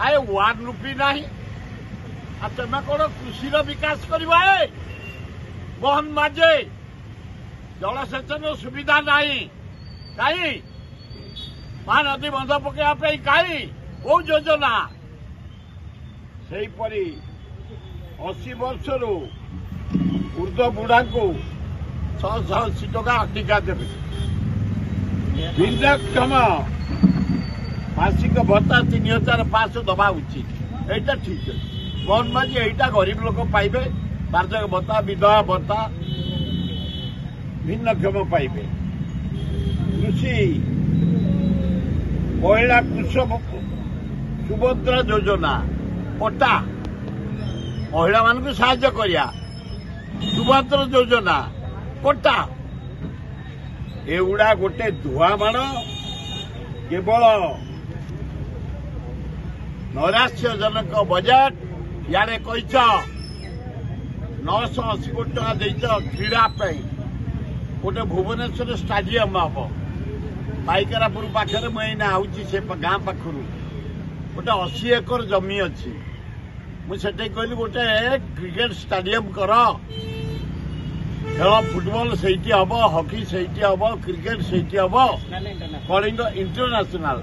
आए 1 रुपी नहीं तुम कौन कृषि विकास कर मोहन माझे जलसेचन सुविधा नहीं कहीं महानदी बंध पकड़ा कहीं कौ योजना से 80 वर्ष ऊर्ध्व बुढ़ा को 680 टका टीका देवे भिन्नक्षम मासिक भत्ता 3500 दबा उचित एटा ठीक है मोहन माझी एटा गरीब लोक पाइबे वार्षिक भत्ता विधवा भत्ता भिन्नक्षम पाइबे कृषि महिला कृषक सुभद्रा योजना पट्टा महिला मान साहाय्य करिया सुभद्रा योजना पट्टा एगुड़ा गोटे धुआबाण केवल नैराश्यजनक बजेट यारे कही 980 कोटी टका देच क्रीड़ा गोटे भुवनेश्वर स्टाडियम हम पाइकरापुर पाखे मुझे आऊँगी से गाँ पाखर गोटे 80 एकर जमी अच्छी मुझे कहली गोटे क्रिकेट स्टाडियम कर खेल फुटबॉल से हम हॉकी से हम क्रिकेट से हम कलिंग इंटरनेशनल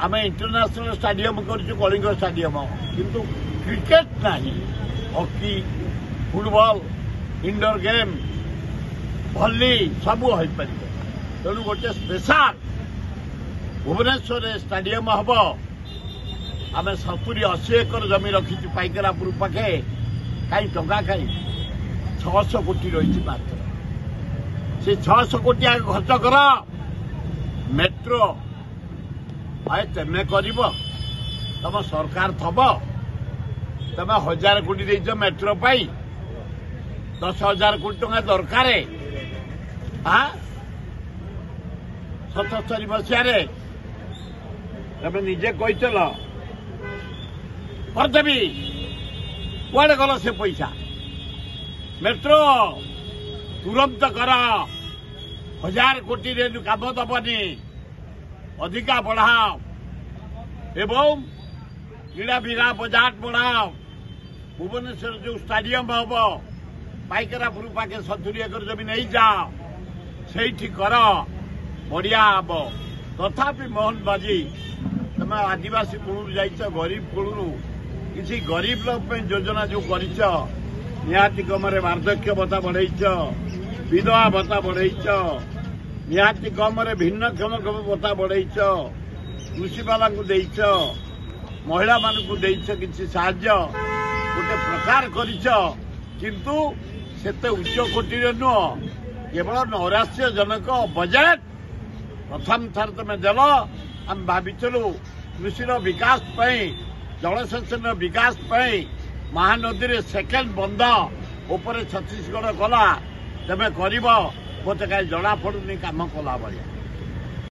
आम इंटरनेशनल स्टाडियम करूँ कलिंग स्टाडियम किंतु क्रिकेट नहीं हॉकी फुटबॉल इंडोर गेम भली सब हो पार तेणु गोटे स्पेशल भुवनेश्वर स्टाडियम हम आम 70-80 एकर जमी रखी पाइकरापुर पाखे कहीं टंका कहीं 600 कोटी रही मात्र से 600 कोटी आगे खर्च कर मेट्रो आए तेमे कर तुम सरकार थब तुम 1000 कोटी देच मेट्रो पाई 10,000 कोटी टंका दरकार 77 मसीह तुम निजे कहीचल करदेवी कुआड़े गल से पैसा मेट्रो तुरंत कर 1000 कोटी रे काम दबनी अधिका बढ़ाओ एवं क्रीड़ा भिड़ा बजाट बढ़ाओ भुवनेश्वर जो स्टाडियम हम पाइकरापुर पाखे 70 एकर जमी नहीं जाओ से कर बढ़िया हम तथापि मोहन माझी तुम आदिवासी कुलू जाइच गरीब कुलू किसी गरीब लोक योजना जो कर निहाती कमरे वार्धक्य भत्ता बढ़ाइच विधवा भत्ता बढ़ाइच निहाती कमरे भिन्नक्षम भत्ता बढ़ाइच कृषि वाला देइच महिला मानू देइच किसी साहाय्य गोटे प्रकार करिच किंतु सेते उच्च कोटी नुह केवल नैराश्यजनक बजेट प्रथम थर तुम देल आम भाविचलु कृषि विकास जलसेचन विकास महानदी रे सेकेंड बंध ऊपर छत्तीसगढ़ कला तेज कर मत कहीं जना पड़ुनी काम कला भाया।